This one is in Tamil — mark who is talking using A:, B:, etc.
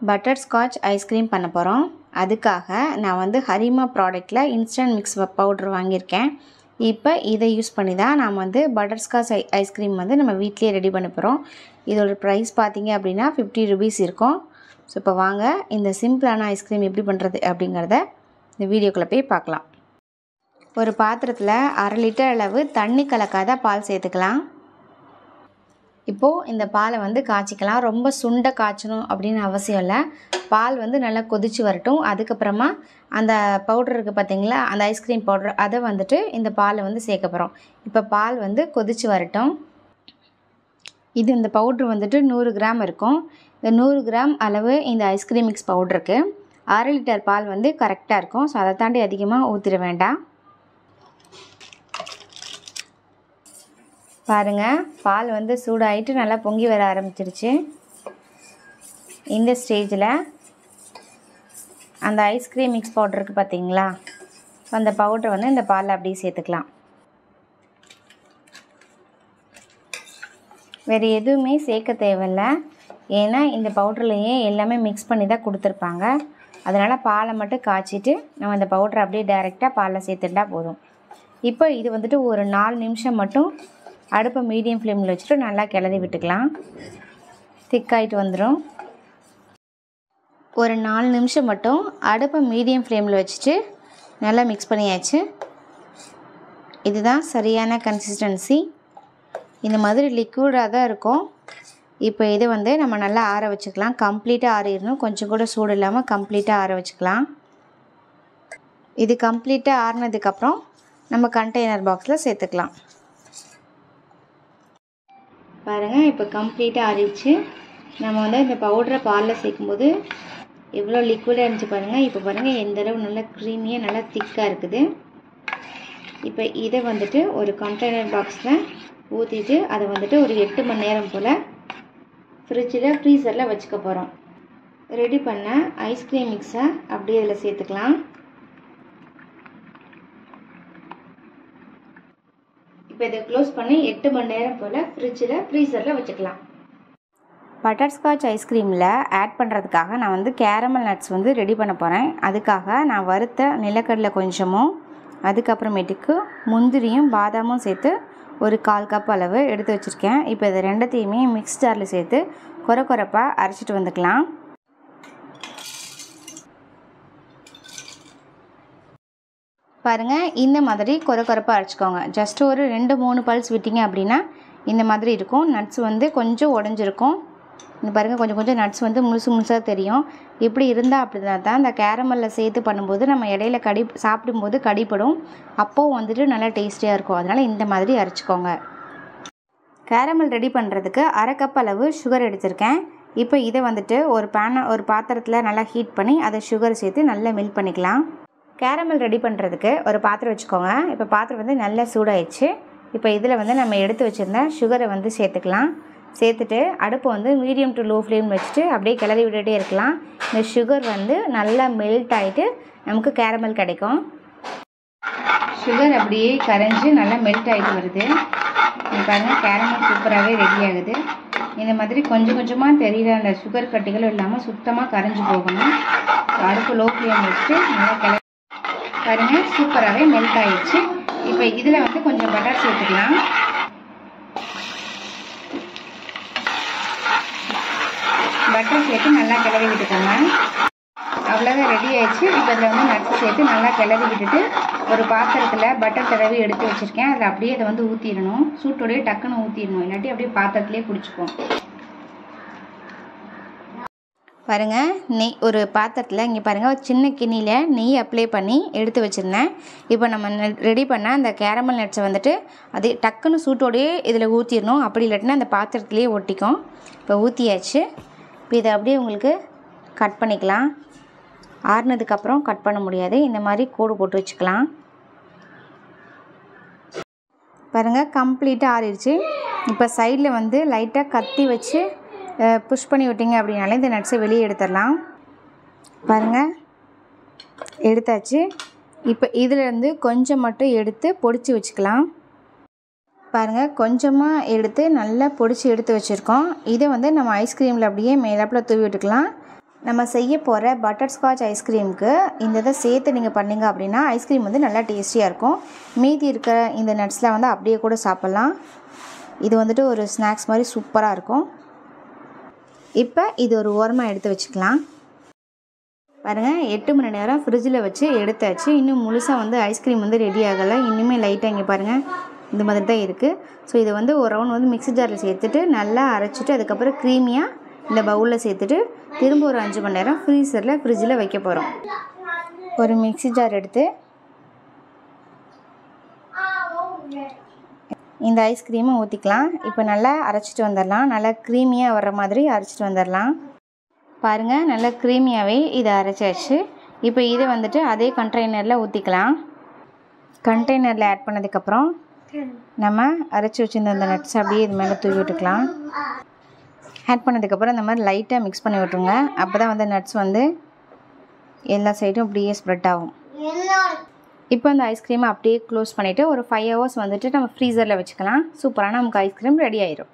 A: பட்டர் ஸ்காட்ச் ஐஸ்கிரீம் பண்ண போகிறோம். அதுக்காக நான் வந்து ஹரிமா ப்ராடக்ட்டில் இன்ஸ்டன்ட் மிக்ஸ் பவுட்ரு வாங்கியிருக்கேன். இப்போ இதை யூஸ் பண்ணி தான் நாம் வந்து பட்டர் ஸ்காட்ச் ஐஸ்கிரீம் வந்து நம்ம வீட்டிலே ரெடி பண்ண போகிறோம். இதோட ப்ரைஸ் பார்த்திங்க அப்படின்னா 50 rupees இருக்கும். ஸோ இப்போ வாங்க இந்த சிம்பிளான ஐஸ்கிரீம் எப்படி பண்ணுறது அப்படிங்கிறத இந்த வீடியோக்குள்ளே போய் பார்க்கலாம். ஒரு பாத்திரத்தில் 1/2 லிட்டர் அளவு தண்ணி கலக்காத பால் சேர்த்துக்கலாம். இப்போது இந்த பாலை வந்து காய்ச்சிக்கலாம். ரொம்ப சுண்ட காய்ச்சணும் அப்படின்னு அவசியம் இல்லை. பால் வந்து நல்லா கொதித்து வரட்டும். அதுக்கப்புறமா அந்த பவுட்ரு இருக்குது பார்த்திங்களா, அந்த ஐஸ்கிரீம் பவுட்ரு, அதை வந்துட்டு இந்த பாலை வந்து சேர்க்க போகிறோம். இப்போ பால் வந்து கொதித்து வரட்டும். இந்த பவுட்ரு வந்துட்டு 100 கிராம் இருக்கும். இந்த 100 கிராம் அளவு இந்த ஐஸ்கிரீம் மிக்ஸ் பவுட்ருக்கு 1/2 லிட்டர் பால் வந்து கரெக்டாக இருக்கும். ஸோ அதை தாண்டி அதிகமாக ஊற்றிட வேண்டாம். பாருங்கள், பால் வந்து சூடாகிட்டு நல்லா பொங்கி வர ஆரம்பிச்சிருச்சு. இந்த ஸ்டேஜில் அந்த ஐஸ்கிரீம் மிக்ஸ் பவுடர் இருக்குது பார்த்தீங்களா, அந்த பவுடரை வந்து இந்த பாலில் அப்படியே சேர்த்துக்கலாம். வேறு எதுவுமே சேர்க்க தேவையில்லை. ஏன்னா இந்த பவுடர்லையே எல்லாமே மிக்ஸ் பண்ணி தான் கொடுத்துருப்பாங்க. அதனால் பாலை மட்டும் காய்ச்சிட்டு நம்ம அந்த பவுடரை அப்படியே டைரெக்டாக பாலில் சேர்த்துட்டா போதும். இப்போ இது வந்துட்டு ஒரு 4 நிமிஷம் மட்டும் அடுப்பை மீடியம் ஃப்ளேமில் வச்சுட்டு நல்லா கிளறி விட்டுக்கலாம். திக்காயிட்டு வந்துடும். ஒரு 4 நிமிஷம் மட்டும் அடுப்பை மீடியம் ஃப்ளேமில் வச்சுட்டு நல்லா மிக்ஸ் பண்ணியாச்சு. இதுதான் சரியான கன்சிஸ்டன்சி. இந்த மாதிரி லிக்விடாக தான் இருக்கும். இப்போ இது வந்து நம்ம நல்லா ஆற வச்சுக்கலாம். கம்ப்ளீட்டாக ஆறிடணும். கொஞ்சம் கூட சூடு இல்லாமல் கம்ப்ளீட்டாக ஆற வச்சுக்கலாம். இது கம்ப்ளீட்டாக ஆறினதுக்கப்புறம் நம்ம கண்டெய்னர் பாக்ஸில் சேர்த்துக்கலாம். பாருங்கள், இப்போ கம்ப்ளீட்டாக ஆறிடுச்சு. நம்ம வந்து இந்த பவுடரை பாலில் சேர்க்கும்போது எவ்வளோ லிக்விடாக இருந்துச்சு பாருங்கள். இப்போ பாருங்கள் எந்த அளவு நல்லா க்ரீமியாக நல்லா திக்காக இருக்குது. இப்போ இதை வந்துட்டு ஒரு கண்டெய்னர் பாக்ஸில் ஊற்றிட்டு அதை வந்துட்டு ஒரு 8 மணி நேரம் போல் ஃப்ரீசரில் வச்சுக்க போகிறோம். ரெடி பண்ண ஐஸ்கிரீம் மிக்ஸை அப்படியே இதில் சேர்த்துக்கலாம். இப்போ இதை க்ளோஸ் பண்ணி 8 மணி நேரம் போல் ஃப்ரீசரில் வச்சுக்கலாம். பட்டர் ஸ்காட்ச் ஐஸ்கிரீமில் ஆட் பண்ணுறதுக்காக நான் வந்து கேரமல் நட்ஸ் வந்து ரெடி பண்ண போகிறேன். அதுக்காக நான் வறுத்த நிலக்கடலை கொஞ்சமும், அதுக்கப்புறமேட்டுக்கு முந்திரியும் பாதாமும் சேர்த்து ஒரு 1/4 கப் அளவு எடுத்து வச்சுருக்கேன். இப்போ இதை ரெண்டத்தையுமே மிக்ஸ் ஜாரில் சேர்த்து கொரப்பாக அரைச்சிட்டு வந்துக்கலாம். பாருங்கள், இந்த மாதிரி கொரப்பாக அரைச்சிக்கோங்க. ஜஸ்ட் ஒரு 2-3 பல்ஸ் விட்டிங்க அப்படின்னா இந்த மாதிரி இருக்கும். நட்ஸ் வந்து கொஞ்சம் உடஞ்சிருக்கும். இந்த பாருங்கள், கொஞ்சம் நட்ஸ் வந்து முழுசாக தெரியும். இப்படி இருந்தால் அப்படின்னா தான் இந்த கேரமலில் சேர்த்து பண்ணும்போது நம்ம இடையில சாப்பிடும்போது கடிப்படும். அப்போது வந்துட்டு நல்லா டேஸ்டியாக இருக்கும். அதனால் இந்த மாதிரி அரைச்சிக்கோங்க. கேரமல் ரெடி பண்ணுறதுக்கு 1/2 கப் அளவு சுகர் எடுத்திருக்கேன். இப்போ இதை வந்துட்டு ஒரு பாத்திரத்தில் நல்லா ஹீட் பண்ணி அதை சுகர் சேர்த்து நல்லா மெல்ட் பண்ணிக்கலாம். கேரமல் ரெடி பண்ணுறதுக்கு ஒரு பாத்திரம் வச்சுக்கோங்க. இப்போ பாத்திரம் வந்து நல்லா சூடாயிடுச்சு. இப்போ இதில் வந்து நம்ம எடுத்து வச்சுருந்த சுகரை வந்து சேர்த்துக்கலாம். சேர்த்துட்டு அடுப்பு வந்து மீடியம் டு லோ ஃப்ளேம் வச்சுட்டு அப்படியே கிளறி விட்டுகிட்டே இருக்கலாம். இந்த சுகர் வந்து நல்லா மெல்ட் ஆகிட்டு நமக்கு கேரமல் கிடைக்கும். சுகர் அப்படியே கரைஞ்சி நல்லா மெல்ட் ஆகிட்டு வருது. பாருங்கள், கேரமல் சூப்பராகவே ரெடி ஆகுது. இந்த மாதிரி கொஞ்சமாக தெரிகிற அந்த சுகர் கட்டிகளும் இல்லாமல் சுத்தமாக கரைஞ்சி போகணும். அடுப்பு லோ ஃப்ளேம் வச்சுட்டு நல்லா கிளறி பாருங்கள், சூப்பராகவே மெல்ட் ஆகிடுச்சு. இப்போ இதில் வந்து கொஞ்சம் பட்டர் சேர்த்துக்கலாம். பட்டர் சேர்த்து நல்லா கிளறி விட்டுக்கோங்க. அவ்வளோதான், ரெடி ஆயிடுச்சு. இப்போ இதில் வந்து நட்ஸ் சேர்த்து நல்லா கிளறி விட்டுட்டு ஒரு பாத்திரத்தில் பட்டர் தடவி எடுத்து வச்சுருக்கேன். அதில் அப்படியே இதை வந்து ஊற்றிடணும். சூட்டோடையே டக்குன்னு ஊற்றிடணும், இல்லாட்டி அப்படியே பாத்திரத்துலேயே பிடிச்சிக்கும். பாருங்கள், நெய் ஒரு பாத்திரத்தில் இங்கே பாருங்கள் ஒரு சின்ன கிண்ணியில் நெய் அப்ளை பண்ணி எடுத்து வச்சுருந்தேன். இப்போ நம்ம ரெடி பண்ண அந்த கேரமல் நட்ஸை வந்துட்டு அது டக்குன்னு சூட்டோடையே இதில் ஊற்றிடணும். அப்படி இல்லாட்டினா அந்த பாத்திரத்துலேயே ஒட்டிக்கும். இப்போ ஊற்றியாச்சு. இப்போ இதை அப்படியே உங்களுக்கு கட் பண்ணிக்கலாம். ஆறுனதுக்கப்புறம் கட் பண்ண முடியாது. இந்த மாதிரி கோடு போட்டு வச்சுக்கலாம். பாருங்கள், கம்ப்ளீட்டாக ஆறிடுச்சு. இப்போ சைடில் வந்து லைட்டாக கத்தி வச்சு புஷ் பண்ணி விட்டிங்க அப்படின்னாலே இந்த நட்ஸை வெளியே எடுத்துடலாம். பாருங்கள், எடுத்தாச்சு. இப்போ இதிலேருந்து கொஞ்சம் மட்டும் எடுத்து பொடிச்சு வச்சுக்கலாம். பாருங்கள், கொஞ்சமாக எடுத்து நல்லா பொடிச்சு எடுத்து வச்சுருக்கோம். இதை வந்து நம்ம ஐஸ்கிரீமில் அப்படியே மேலாப்பில் தூவி விட்டுக்கலாம். நம்ம செய்ய போகிற பட்டர்ஸ்காட்ச் ஐஸ்கிரீமுக்கு இந்த இதை சேர்த்து நீங்கள் பண்ணிங்க அப்படின்னா ஐஸ்கிரீம் வந்து நல்லா டேஸ்டியாக இருக்கும். மீதி இருக்கிற இந்த நட்ஸ்லாம் வந்து அப்படியே கூட சாப்பிட்லாம். இது வந்துட்டு ஒரு ஸ்நாக்ஸ் மாதிரி சூப்பராக இருக்கும். இப்போ இது ஒரு ஓரமாக எடுத்து வச்சுக்கலாம். பாருங்கள், 8 மணி நேரம் ஃப்ரிட்ஜில் வச்சு எடுத்தாச்சு. இன்னும் முழுசாக வந்து ஐஸ்கிரீம் வந்து ரெடி ஆகலை. இன்னுமே லைட்டாக இங்கே பாருங்கள் இந்த மாதிரி தான் இருக்குது. ஸோ இதை வந்து ஒரு ரவுண்ட் வந்து மிக்ஸி ஜாரில் சேர்த்துட்டு நல்லா அரைச்சிட்டு அதுக்கப்புறம் க்ரீமியாக இந்த பவுலில் சேர்த்துட்டு திரும்ப ஒரு 5 மணி நேரம் ஃப்ரிட்ஜில் வைக்க போகிறோம். ஒரு மிக்ஸி ஜார் எடுத்து இந்த ஐஸ்கிரீமை ஊற்றிக்கலாம். இப்போ நல்லா அரைச்சிட்டு வந்துடலாம். நல்லா க்ரீமியாக வர்ற மாதிரி அரைச்சிட்டு வந்துடலாம். பாருங்கள், நல்லா க்ரீமியாகவே இதை அரைச்சாச்சு. இப்போ இதை வந்துட்டு அதே கண்டெய்னரில் ஊற்றிக்கலாம். கண்டெய்னரில் ஆட் பண்ணதுக்கப்புறம் நம்ம அரைச்சி வச்சுருந்த அந்த நட்ஸ் அப்படியே இது மேலே தூவி விட்டுக்கலாம். ஆட் பண்ணதுக்கப்புறம் இந்த மாதிரி லைட்டாக மிக்ஸ் பண்ணி விட்டுருங்க. அப்போ தான் வந்து நட்ஸ் வந்து எல்லா சைடும் அப்படியே ஸ்ப்ரெட் ஆகும். இப்போ அந்த ஐஸ்கிரீமை அப்படியே க்ளோஸ் பண்ணிவிட்டு ஒரு 5 ஹவர்ஸ் வந்துட்டு நம்ம ஃப்ரீசரில் வச்சுக்கலாம். சூப்பரான நமக்கு ஐஸ்கிரீம் ரெடி ஆயிடும்.